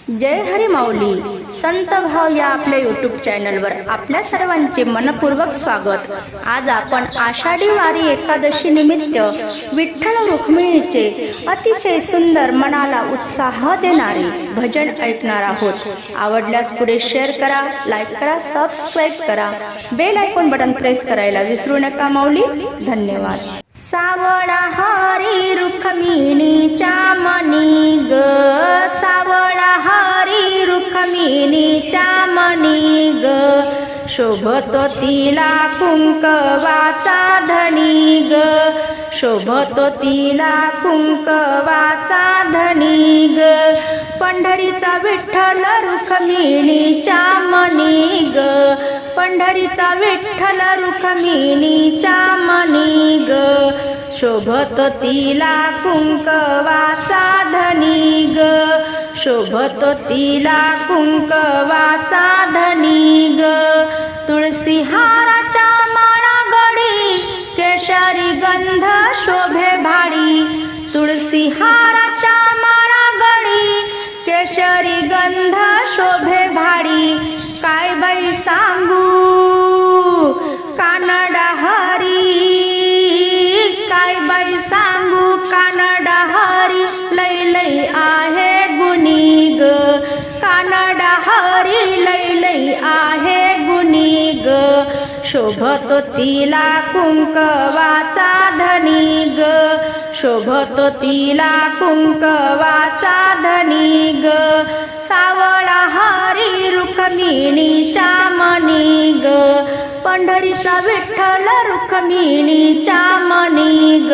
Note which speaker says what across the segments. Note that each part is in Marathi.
Speaker 1: जय हरी माऊली संत भाव या आपल्या यूट्यूब चॅनलवर आपल्या सर्वांचे मनपूर्वक स्वागत। आज आपण आषाढी वारी एकादशी निमित्त विठ्ठल रुक्मिणीचे अतिशय सुंदर मनाला उत्साह देणारे भजन ऐकणार आहोत। आवडल्यास पुढे शेअर करा, लाईक करा, सबस्क्राइब करा, बेल आयकॉन बटन प्रेस करायला विसरू नका माऊली। धन्यवाद। सावळा हरी रुक्मिणीच्या मनी ग, सावळा हरी रुक्मिणीच्या मनी ग, शोभतो तिला कुंकवाचा धनी ग, शोभतो तिला कुंकवाचा धनी ग, पंढरीचा विठ्ठल रुक्मिणीच्या मनी ग, पंढरीचा विठ्ठल रुक्मिणीच्या मनी ग, शोभतो तिला कुंकवाचा धनी ग, शोभतो तिला कुंकवाचा धनी ग, तुळसी हाराच्या माळा गडी, केशरी गंध शोभे भाडी, तुळसी हाराच्या माळा गडी, केशरी गंध शोभे भाडी, काय बाई सांगू कानडा हरी, काय बाई सांगू कानडा हरी, लई लई आहे गुणी ग, कानडा हरी लई लई आहे गुणी ग, शोभतो तिला कुंकवाचा धनी ग, शोभतो तिला कुंकवाचा धनी ग, सावळा हरी रुक्मिणीच्या मनी ग, पंढरीचा विठ्ठल रुक्मिणीच्या मनी ग,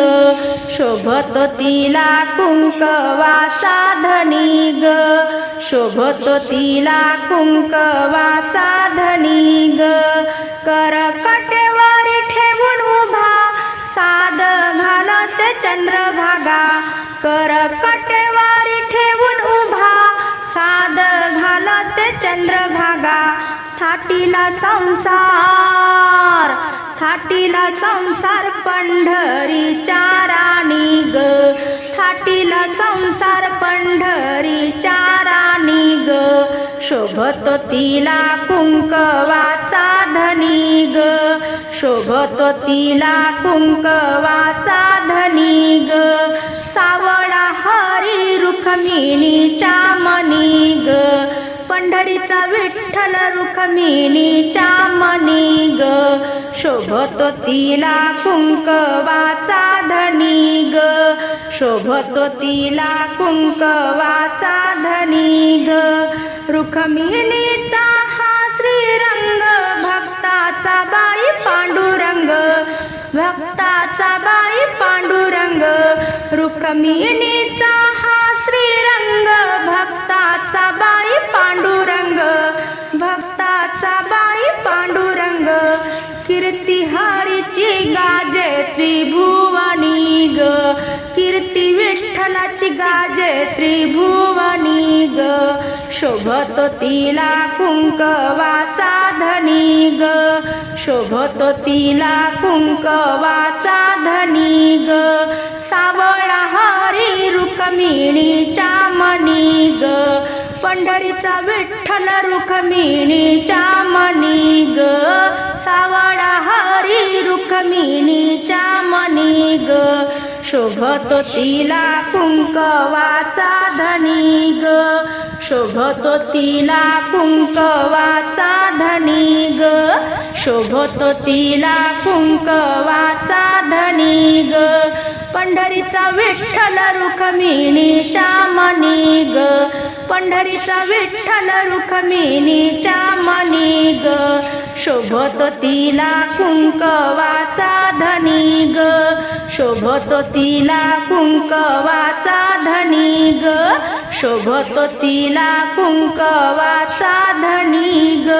Speaker 1: शोभतो तिला कुंकवाचा धनी ग, शोभतो तिला कुंकवाचा धनी ग, करकटेवारी ठेवून उभा साद घालते चंद्रभागा, करकटेवारी ठेवून उभा साद घालते चंद्रभागा, थाटीला संसार, थाटीला संसार पंढरीच्या राणी ग, थाटीला संसार पंढरीच्या राणी ग, शोभतो तिला कुंकवाचा धनी ग, शोभतो तिला कुंकवाचा धनी ग, सावळा हरी रुक्मिणीच्या मनी ग, पंढरीचा विठ्ठल रुक्मिणीच्या मनी ग, शोभतो तिला कुंकवाचा धनी ग, शोभतो तिला कुंकवाचा धनी ग, रुक्मिणीचा हा श्रीरंग, भक्ताचा बाई पांडुरंग, भक्ताचा बाई पांडुरंग, रुक्मिणीचा हा श्रीरंग, भक्ताचा बाई पांडुरंग, भक्ताचा बाई पांडुरंग, कीर्ती हरीची गाजे त्रिभुवनी ग, कीर्ती विठ्ठलाची गाजे त्रिभुवनी ग, शोभतो तिला कुंकवाचा धनी ग, शोभतो तिला कुंकवाचा धनी ग, सावळा हरी रुक्मिणीच्या मनी ग, पंढरीचा विठ्ठल रुक्मिणीच्या मनी ग, सावळा हरी रुक्मिणीच्या मनी ग, शोभतो तिला कुंकवाचा धनी ग, शोभतो तिला कुंकवाचा धनी ग, शोभतो तिला कुंकवाचा धनी ग, पंढरीचा विठ्ठल रुक्मिणीच्या मनी ग, पंढरीचा विठ्ठल रुक्मिणीच्या मनी ग, शोभतो तिला कुंकवाचा धनी ग, शोभतो तिला कुंकवाचा धनी ग, शोभतो तिला कुंकवाचा धनी ग।